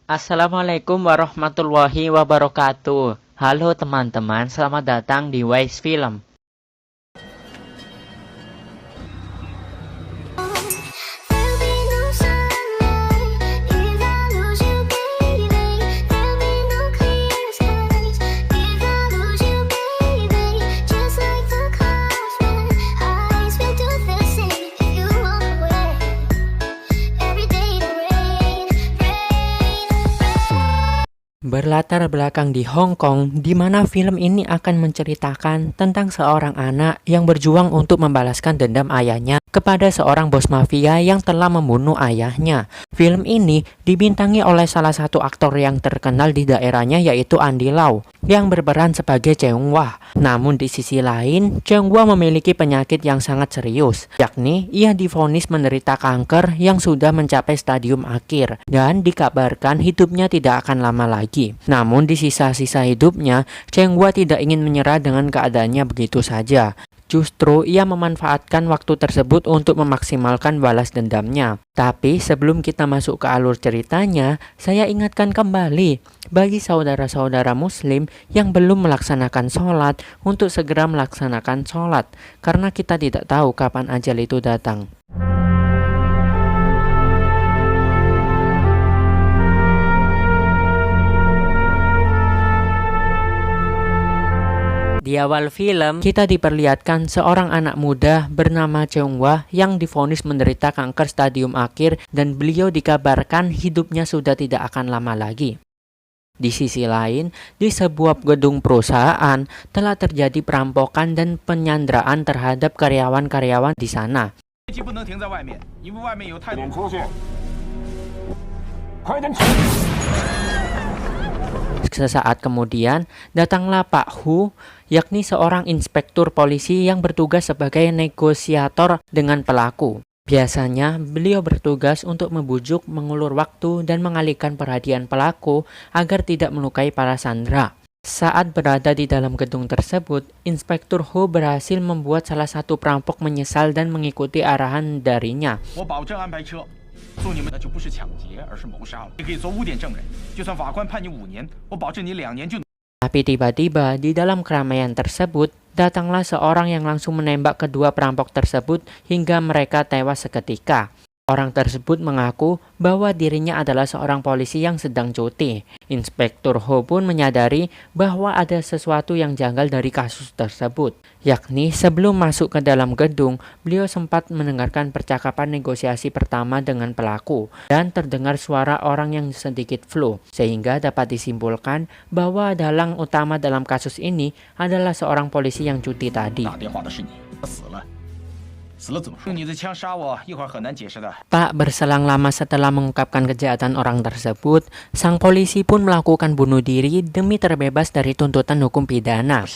Assalamualaikum warahmatullahi wabarakatuh. Halo teman-teman, selamat datang di Wise Film. Berlatar belakang di Hong Kong, di mana film ini akan menceritakan tentang seorang anak yang berjuang untuk membalaskan dendam ayahnya kepada seorang bos mafia yang telah membunuh ayahnya. Film ini dibintangi oleh salah satu aktor yang terkenal di daerahnya, yaitu Andy Lau, yang berperan sebagai Cheng Hua. Namun di sisi lain, Cheng Hua memiliki penyakit yang sangat serius, yakni ia divonis menderita kanker yang sudah mencapai stadium akhir, dan dikabarkan hidupnya tidak akan lama lagi. Namun di sisa-sisa hidupnya, Cheng Hua tidak ingin menyerah dengan keadaannya begitu saja. Justru ia memanfaatkan waktu tersebut untuk memaksimalkan balas dendamnya. Tapi sebelum kita masuk ke alur ceritanya, saya ingatkan kembali bagi saudara-saudara muslim yang belum melaksanakan sholat untuk segera melaksanakan sholat, karena kita tidak tahu kapan ajal itu datang. Di awal film, kita diperlihatkan seorang anak muda bernama Cheng Hua yang divonis menderita kanker stadium akhir dan beliau dikabarkan hidupnya sudah tidak akan lama lagi. Di sisi lain, di sebuah gedung perusahaan telah terjadi perampokan dan penyanderaan terhadap karyawan-karyawan di sana. Sesaat kemudian, datanglah Pak Hu, yakni seorang inspektur polisi yang bertugas sebagai negosiator dengan pelaku. Biasanya, beliau bertugas untuk membujuk, mengulur waktu, dan mengalihkan perhatian pelaku agar tidak melukai para sandera. Saat berada di dalam gedung tersebut, Inspektur Hu berhasil membuat salah satu perampok menyesal dan mengikuti arahan darinya. Tapi tiba-tiba di dalam keramaian tersebut, datanglah seorang yang langsung menembak kedua perampok tersebut hingga mereka tewas seketika. Orang tersebut mengaku bahwa dirinya adalah seorang polisi yang sedang cuti. Inspektur Ho pun menyadari bahwa ada sesuatu yang janggal dari kasus tersebut, yakni sebelum masuk ke dalam gedung, beliau sempat mendengarkan percakapan negosiasi pertama dengan pelaku dan terdengar suara orang yang sedikit flu, sehingga dapat disimpulkan bahwa dalang utama dalam kasus ini adalah seorang polisi yang cuti tadi. Tak berselang lama setelah mengungkapkan kejahatan orang tersebut, sang polisi pun melakukan bunuh diri demi terbebas dari tuntutan hukum pidana.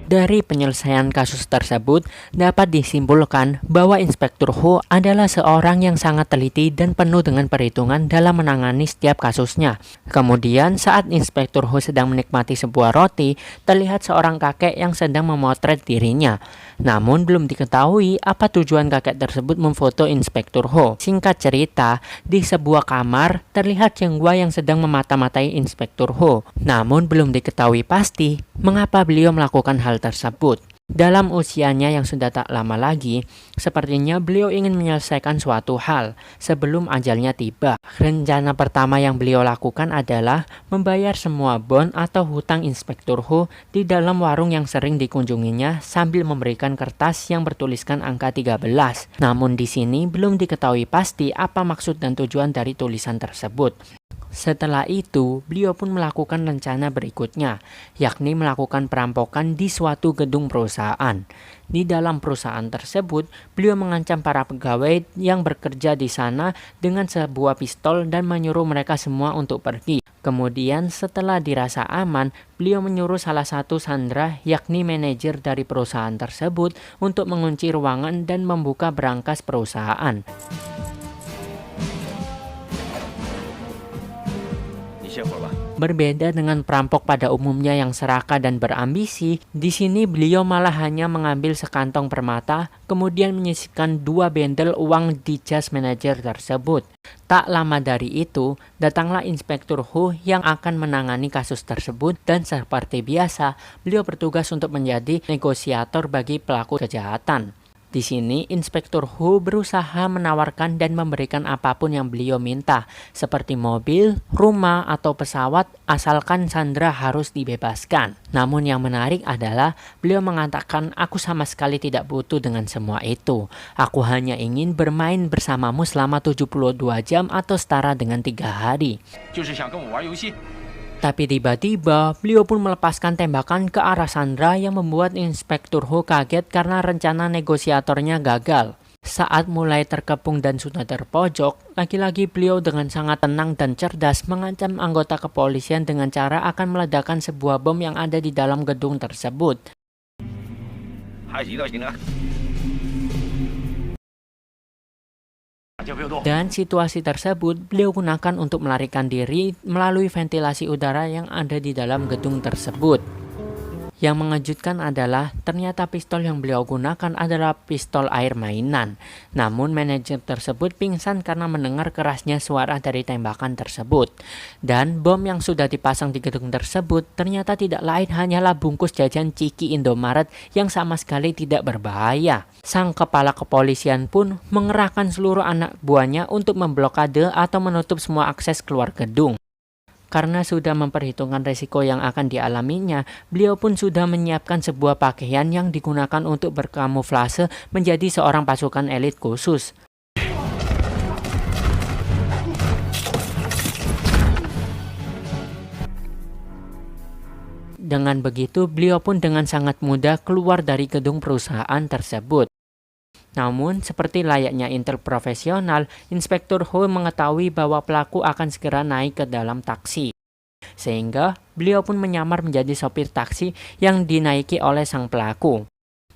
Dari penyelesaian kasus tersebut, dapat disimpulkan bahwa Inspektur Ho adalah seorang yang sangat teliti dan penuh dengan perhitungan dalam menangani setiap kasusnya. Kemudian, saat Inspektur Ho sedang menikmati sebuah roti, terlihat seorang kakek yang sedang memotret dirinya. Namun, belum diketahui apa tujuan kakek tersebut memfoto Inspektur Ho. Singkat cerita, di sebuah kamar, terlihat Cheng Hua yang sedang memata-matai Inspektur Ho. Namun, belum diketahui pasti mengapa beliau melakukan hal tersebut. Dalam usianya yang sudah tak lama lagi, sepertinya beliau ingin menyelesaikan suatu hal sebelum ajalnya tiba. Rencana pertama yang beliau lakukan adalah membayar semua bon atau hutang Inspektur Ho di dalam warung yang sering dikunjunginya sambil memberikan kertas yang bertuliskan angka 13. Namun di sini belum diketahui pasti apa maksud dan tujuan dari tulisan tersebut. Setelah itu, beliau pun melakukan rencana berikutnya, yakni melakukan perampokan di suatu gedung perusahaan. Di dalam perusahaan tersebut, beliau mengancam para pegawai yang bekerja di sana dengan sebuah pistol dan menyuruh mereka semua untuk pergi. Kemudian setelah dirasa aman, beliau menyuruh salah satu sandera, yakni manajer dari perusahaan tersebut, untuk mengunci ruangan dan membuka berangkas perusahaan. Berbeda dengan perampok pada umumnya yang serakah dan berambisi, di sini beliau malah hanya mengambil sekantong permata, kemudian menyisipkan 2 bendel uang di jas manajer tersebut. Tak lama dari itu, datanglah Inspektur Hu yang akan menangani kasus tersebut dan seperti biasa, beliau bertugas untuk menjadi negosiator bagi pelaku kejahatan. Di sini, Inspektur Hu berusaha menawarkan dan memberikan apapun yang beliau minta, seperti mobil, rumah, atau pesawat, asalkan Sandra harus dibebaskan. Namun yang menarik adalah, beliau mengatakan, aku sama sekali tidak butuh dengan semua itu. Aku hanya ingin bermain bersamamu selama 72 jam atau setara dengan 3 hari. Tapi tiba-tiba, beliau pun melepaskan tembakan ke arah Sandra yang membuat Inspektur Hu kaget karena rencana negosiatornya gagal. Saat mulai terkepung dan sudah terpojok, lagi-lagi beliau dengan sangat tenang dan cerdas mengancam anggota kepolisian dengan cara akan meledakkan sebuah bom yang ada di dalam gedung tersebut. Dan situasi tersebut beliau gunakan untuk melarikan diri melalui ventilasi udara yang ada di dalam gedung tersebut. Yang mengejutkan adalah ternyata pistol yang beliau gunakan adalah pistol air mainan. Namun manajer tersebut pingsan karena mendengar kerasnya suara dari tembakan tersebut. Dan bom yang sudah dipasang di gedung tersebut ternyata tidak lain hanyalah bungkus jajan Ciki Indomaret yang sama sekali tidak berbahaya. Sang kepala kepolisian pun mengerahkan seluruh anak buahnya untuk memblokade atau menutup semua akses keluar gedung. Karena sudah memperhitungkan resiko yang akan dialaminya, beliau pun sudah menyiapkan sebuah pakaian yang digunakan untuk berkamuflase menjadi seorang pasukan elit khusus. Dengan begitu, beliau pun dengan sangat mudah keluar dari gedung perusahaan tersebut. Namun, seperti layaknya intel profesional, Inspektur Hu mengetahui bahwa pelaku akan segera naik ke dalam taksi. Sehingga, beliau pun menyamar menjadi sopir taksi yang dinaiki oleh sang pelaku.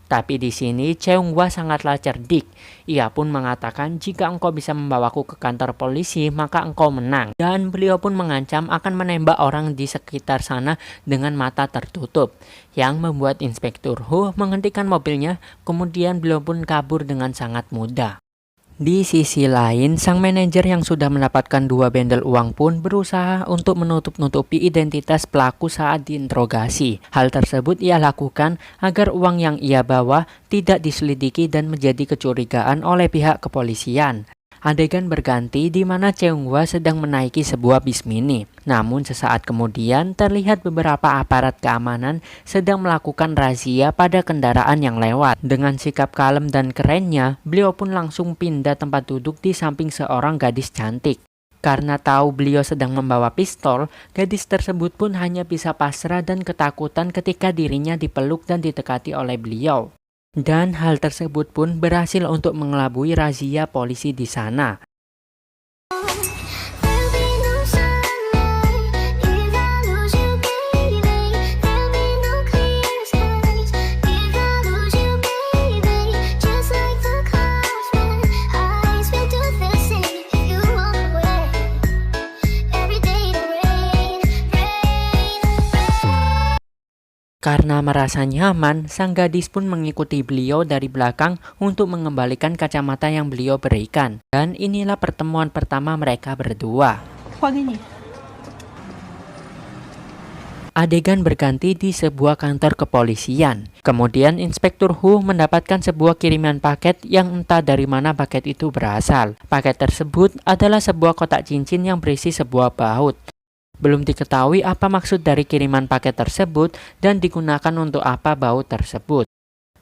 Tapi di sini, Cheung-hwa sangatlah cerdik. Ia pun mengatakan, jika engkau bisa membawaku ke kantor polisi, maka engkau menang. Dan beliau pun mengancam akan menembak orang di sekitar sana dengan mata tertutup. Yang membuat Inspektur Hu menghentikan mobilnya, kemudian beliau pun kabur dengan sangat mudah. Di sisi lain, sang manajer yang sudah mendapatkan 2 bendel uang pun berusaha untuk menutup-nutupi identitas pelaku saat diinterogasi. Hal tersebut ia lakukan agar uang yang ia bawa tidak diselidiki dan menjadi kecurigaan oleh pihak kepolisian. Adegan berganti di mana Cheung-hwa sedang menaiki sebuah bis mini. Namun sesaat kemudian terlihat beberapa aparat keamanan sedang melakukan razia pada kendaraan yang lewat. Dengan sikap kalem dan kerennya, beliau pun langsung pindah tempat duduk di samping seorang gadis cantik. Karena tahu beliau sedang membawa pistol, gadis tersebut pun hanya bisa pasrah dan ketakutan ketika dirinya dipeluk dan ditekati oleh beliau. Dan hal tersebut pun berhasil untuk mengelabui razia polisi di sana. Karena merasa nyaman, sang gadis pun mengikuti beliau dari belakang untuk mengembalikan kacamata yang beliau berikan. Dan inilah pertemuan pertama mereka berdua. Adegan berganti di sebuah kantor kepolisian. Kemudian Inspektur Hu mendapatkan sebuah kiriman paket yang entah dari mana paket itu berasal. Paket tersebut adalah sebuah kotak cincin yang berisi sebuah baut. Belum diketahui apa maksud dari kiriman paket tersebut dan digunakan untuk apa baut tersebut.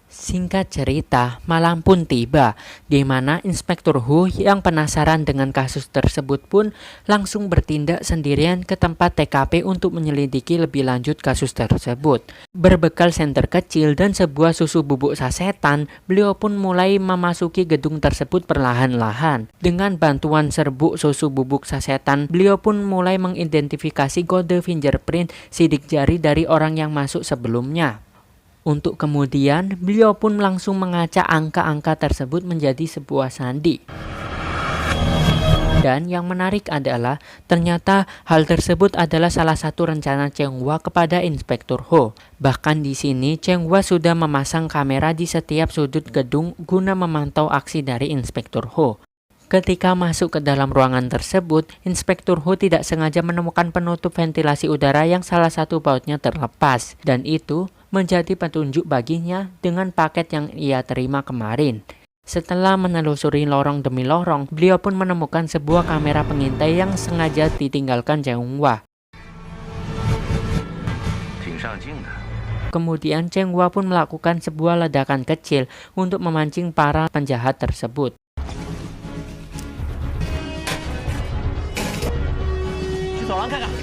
Singkat cerita, malam pun tiba, di mana Inspektur Hu yang penasaran dengan kasus tersebut pun langsung bertindak sendirian ke tempat TKP untuk menyelidiki lebih lanjut kasus tersebut. Berbekal senter kecil dan sebuah susu bubuk sasetan, beliau pun mulai memasuki gedung tersebut perlahan-lahan. Dengan bantuan serbuk susu bubuk sasetan, beliau pun mulai mengidentifikasi kode fingerprint sidik jari dari orang yang masuk sebelumnya. Untuk kemudian, beliau pun langsung mengacak angka-angka tersebut menjadi sebuah sandi. Dan yang menarik adalah ternyata hal tersebut adalah salah satu rencana Cheng Hua kepada Inspektur Ho. Bahkan di sini Cheng Hua sudah memasang kamera di setiap sudut gedung guna memantau aksi dari Inspektur Ho. Ketika masuk ke dalam ruangan tersebut, Inspektur Ho tidak sengaja menemukan penutup ventilasi udara yang salah satu bautnya terlepas, dan itu menjadi petunjuk baginya dengan paket yang ia terima kemarin. Setelah menelusuri lorong demi lorong, beliau pun menemukan sebuah kamera pengintai yang sengaja ditinggalkan Cheng Hua. Kemudian Cheng Hua pun melakukan sebuah ledakan kecil untuk memancing para penjahat tersebut.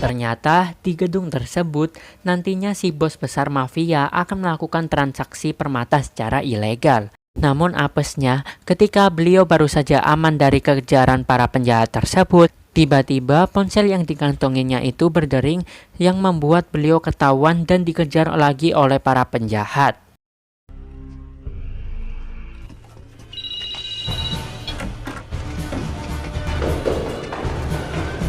Ternyata di gedung tersebut nantinya si bos besar mafia akan melakukan transaksi permata secara ilegal. Namun apesnya, ketika beliau baru saja aman dari kejaran para penjahat tersebut, tiba-tiba ponsel yang dikantonginya itu berdering yang membuat beliau ketahuan dan dikejar lagi oleh para penjahat.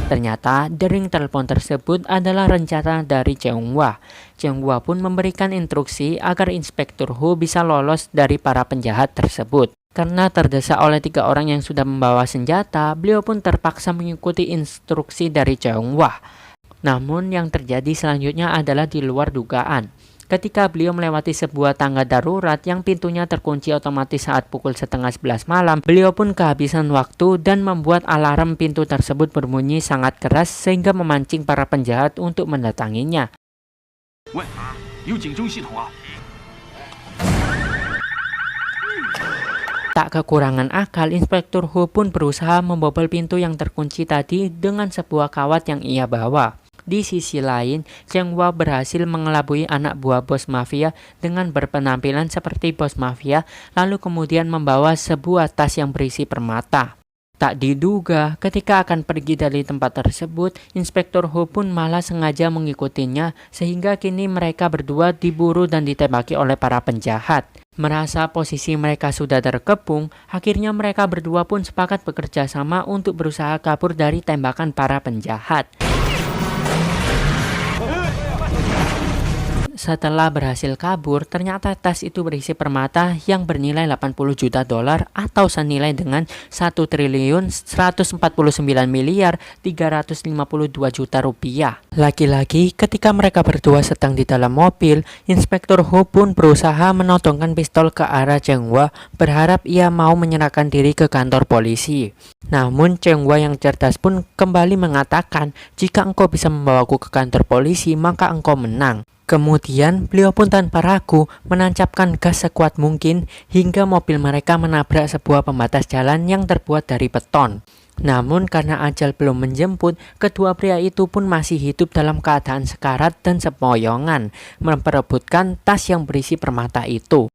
Ternyata dering telepon tersebut adalah rencana dari Cheng Hua. Cheng Hua pun memberikan instruksi agar Inspektur Ho bisa lolos dari para penjahat tersebut. Karena terdesak oleh 3 orang yang sudah membawa senjata, beliau pun terpaksa mengikuti instruksi dari Cheng Hua. Namun yang terjadi selanjutnya adalah di luar dugaan. Ketika beliau melewati sebuah tangga darurat yang pintunya terkunci otomatis saat pukul 10:30 malam, beliau pun kehabisan waktu dan membuat alarm pintu tersebut berbunyi sangat keras sehingga memancing para penjahat untuk mendatanginya. Tak kekurangan akal, Inspektur Ho pun berusaha membobol pintu yang terkunci tadi dengan sebuah kawat yang ia bawa. Di sisi lain, Cheng Hua berhasil mengelabui anak buah bos mafia dengan berpenampilan seperti bos mafia, lalu kemudian membawa sebuah tas yang berisi permata. Tak diduga, ketika akan pergi dari tempat tersebut, Inspektur Ho pun malah sengaja mengikutinya, sehingga kini mereka berdua diburu dan ditembaki oleh para penjahat. Merasa posisi mereka sudah terkepung, akhirnya mereka berdua pun sepakat bekerja sama untuk berusaha kabur dari tembakan para penjahat. Setelah berhasil kabur, ternyata tas itu berisi permata yang bernilai 80 juta dolar atau senilai dengan 1.149.352 juta rupiah. Lagi-lagi, ketika mereka berdua sedang di dalam mobil, Inspektur Ho pun berusaha menodongkan pistol ke arah Cheng Hua, berharap ia mau menyerahkan diri ke kantor polisi. Namun Cheng Hua yang cerdas pun kembali mengatakan, jika engkau bisa membawaku ke kantor polisi, maka engkau menang. Kemudian beliau pun tanpa ragu menancapkan gas sekuat mungkin hingga mobil mereka menabrak sebuah pembatas jalan yang terbuat dari beton. Namun karena ajal belum menjemput, kedua pria itu pun masih hidup dalam keadaan sekarat dan sempoyongan, memperebutkan tas yang berisi permata itu.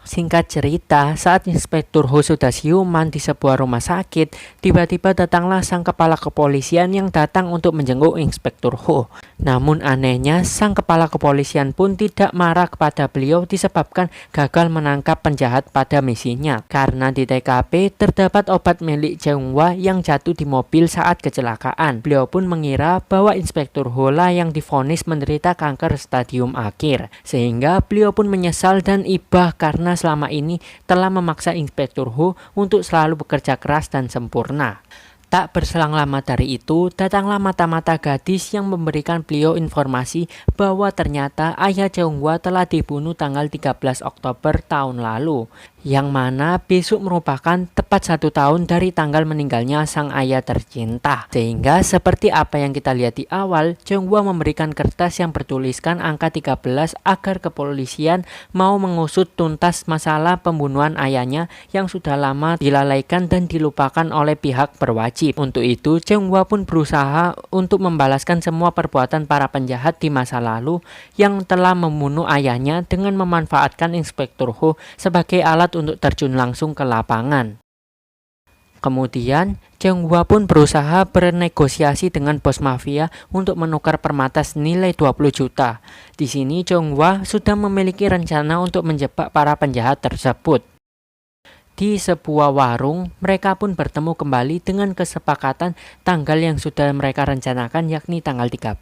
Singkat cerita, saat Inspektur Ho sudah siuman di sebuah rumah sakit, tiba-tiba datanglah sang kepala kepolisian yang datang untuk menjenguk Inspektur Ho. Namun anehnya, sang kepala kepolisian pun tidak marah kepada beliau disebabkan gagal menangkap penjahat pada misinya. Karena di TKP terdapat obat milik Cheng Hua yang jatuh di mobil saat kecelakaan. Beliau pun mengira bahwa Inspektur Ho lah yang divonis menderita kanker stadium akhir. Sehingga beliau pun menyesal dan ibah karena selama ini telah memaksa Inspektur Ho untuk selalu bekerja keras dan sempurna. Tak berselang lama dari itu, datanglah mata-mata gadis yang memberikan beliau informasi bahwa ternyata ayah Cheng Hua telah dibunuh tanggal 13 Oktober tahun lalu, yang mana besok merupakan tepat 1 tahun dari tanggal meninggalnya sang ayah tercinta. Sehingga seperti apa yang kita lihat di awal, Cheng Hua memberikan kertas yang bertuliskan angka 13 agar kepolisian mau mengusut tuntas masalah pembunuhan ayahnya yang sudah lama dilalaikan dan dilupakan oleh pihak berwajib. Untuk itu, Cheng Hua pun berusaha untuk membalaskan semua perbuatan para penjahat di masa lalu yang telah membunuh ayahnya dengan memanfaatkan Inspektur Ho sebagai alat untuk terjun langsung ke lapangan. Kemudian, Cheng Hua pun berusaha bernegosiasi dengan bos mafia untuk menukar permata senilai 20 juta. Di sini Cheng Hua sudah memiliki rencana untuk menjebak para penjahat tersebut. Di sebuah warung, mereka pun bertemu kembali dengan kesepakatan tanggal yang sudah mereka rencanakan, yakni tanggal 13.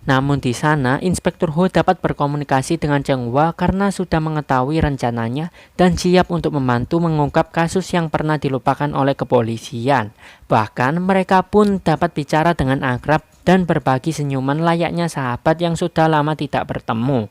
Namun di sana, Inspektur Ho dapat berkomunikasi dengan Cheng Hua karena sudah mengetahui rencananya dan siap untuk membantu mengungkap kasus yang pernah dilupakan oleh kepolisian. Bahkan mereka pun dapat bicara dengan akrab dan berbagi senyuman layaknya sahabat yang sudah lama tidak bertemu.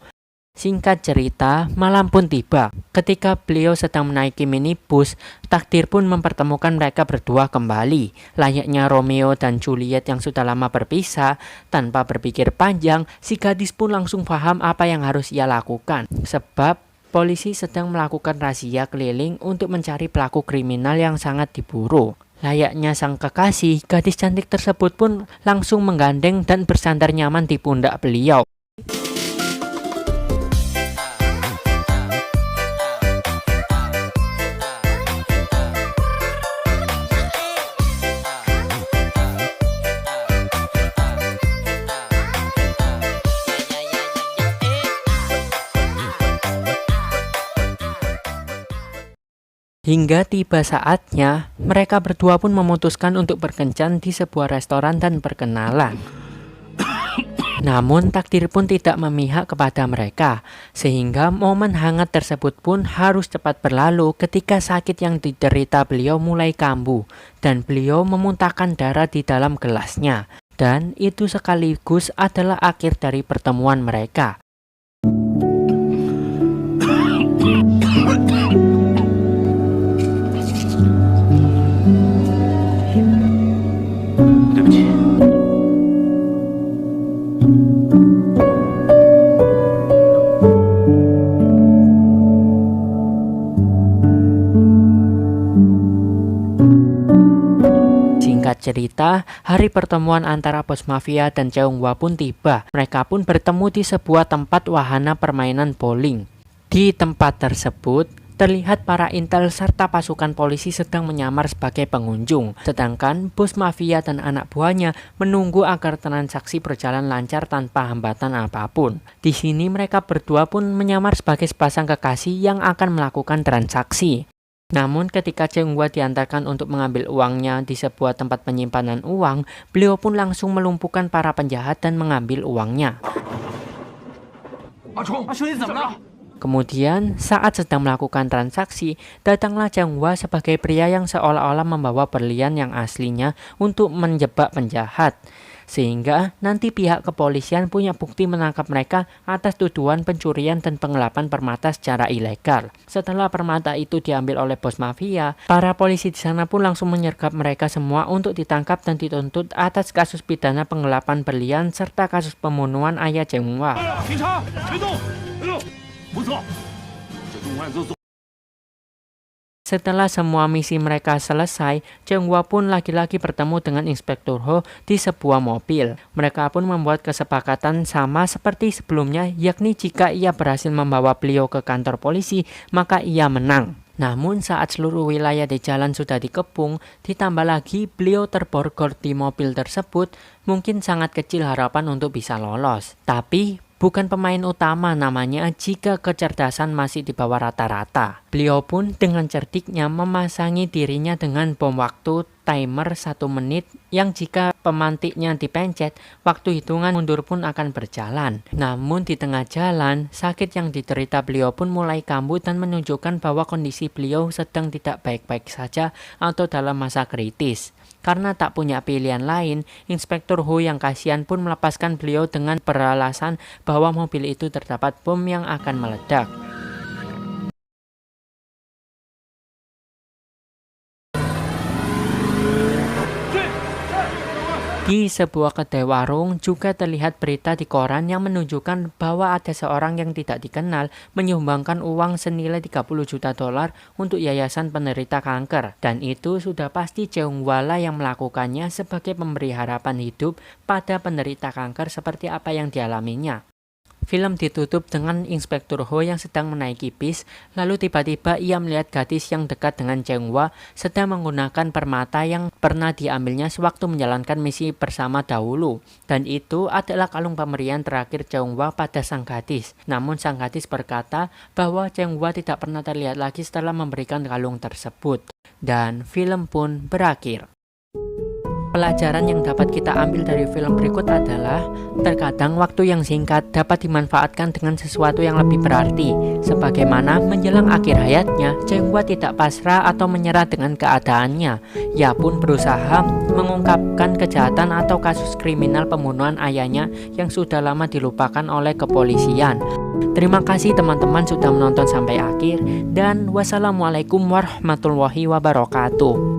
Singkat cerita, malam pun tiba. Ketika beliau sedang menaiki minibus, takdir pun mempertemukan mereka berdua kembali. Layaknya Romeo dan Juliet yang sudah lama berpisah, tanpa berpikir panjang, si gadis pun langsung paham apa yang harus ia lakukan. Sebab polisi sedang melakukan razia keliling untuk mencari pelaku kriminal yang sangat diburu. Layaknya sang kekasih, gadis cantik tersebut pun langsung menggandeng dan bersandar nyaman di pundak beliau. Hingga tiba saatnya, mereka berdua pun memutuskan untuk berkencan di sebuah restoran dan berkenalan. Namun takdir pun tidak memihak kepada mereka, sehingga momen hangat tersebut pun harus cepat berlalu ketika sakit yang diderita beliau mulai kambuh, dan beliau memuntahkan darah di dalam gelasnya. Dan itu sekaligus adalah akhir dari pertemuan mereka. Cerita, hari pertemuan antara bos mafia dan Cheng Hua pun tiba. Mereka pun bertemu di sebuah tempat wahana permainan bowling. Di tempat tersebut, terlihat para intel serta pasukan polisi sedang menyamar sebagai pengunjung. Sedangkan bos mafia dan anak buahnya menunggu agar transaksi berjalan lancar tanpa hambatan apapun. Di sini mereka berdua pun menyamar sebagai sepasang kekasih yang akan melakukan transaksi. Namun ketika Cheng Hua diantarkan untuk mengambil uangnya di sebuah tempat penyimpanan uang, beliau pun langsung melumpuhkan para penjahat dan mengambil uangnya. Kemudian saat sedang melakukan transaksi, datanglah Cheng Hua sebagai pria yang seolah-olah membawa berlian yang aslinya untuk menjebak penjahat. Sehingga nanti pihak kepolisian punya bukti menangkap mereka atas tuduhan pencurian dan penggelapan permata secara ilegal. Setelah permata itu diambil oleh bos mafia, para polisi di sana pun langsung menyergap mereka semua untuk ditangkap dan dituntut atas kasus pidana penggelapan berlian serta kasus pembunuhan ayah Cheng Hua. Setelah semua misi mereka selesai, Cheng Hua pun lagi-lagi bertemu dengan Inspektur Ho di sebuah mobil. Mereka pun membuat kesepakatan sama seperti sebelumnya, yakni jika ia berhasil membawa beliau ke kantor polisi, maka ia menang. Namun saat seluruh wilayah di jalan sudah dikepung, ditambah lagi beliau terborgol di mobil tersebut, mungkin sangat kecil harapan untuk bisa lolos. Tapi bukan pemain utama namanya jika kecerdasan masih di bawah rata-rata. Beliau pun dengan cerdiknya memasangi dirinya dengan bom waktu timer 1 menit yang jika pemantiknya dipencet, waktu hitungan mundur pun akan berjalan. Namun di tengah jalan, sakit yang diderita beliau pun mulai kambuh dan menunjukkan bahwa kondisi beliau sedang tidak baik-baik saja atau dalam masa kritis. Karena tak punya pilihan lain, Inspektur Ho yang kasihan pun melepaskan beliau dengan beralasan bahwa mobil itu terdapat bom yang akan meledak. Di sebuah kedai warung juga terlihat berita di koran yang menunjukkan bahwa ada seorang yang tidak dikenal menyumbangkan uang senilai 30 juta dolar untuk yayasan penderita kanker. Dan itu sudah pasti Cheng Hua yang melakukannya sebagai pemberi harapan hidup pada penderita kanker seperti apa yang dialaminya. Film ditutup dengan Inspektur Ho yang sedang menaiki bis, lalu tiba-tiba ia melihat gadis yang dekat dengan Cheng Hua sedang menggunakan permata yang pernah diambilnya sewaktu menjalankan misi bersama dahulu. Dan itu adalah kalung pemberian terakhir Cheng Hua pada sang gadis. Namun sang gadis berkata bahwa Cheng Hua tidak pernah terlihat lagi setelah memberikan kalung tersebut. Dan film pun berakhir. Pelajaran yang dapat kita ambil dari film berikut adalah terkadang waktu yang singkat dapat dimanfaatkan dengan sesuatu yang lebih berarti. Sebagaimana menjelang akhir hayatnya, Cheng Hua tidak pasrah atau menyerah dengan keadaannya. Ia pun berusaha mengungkapkan kejahatan atau kasus kriminal pembunuhan ayahnya yang sudah lama dilupakan oleh kepolisian. Terima kasih teman-teman sudah menonton sampai akhir, dan wassalamualaikum warahmatullahi wabarakatuh.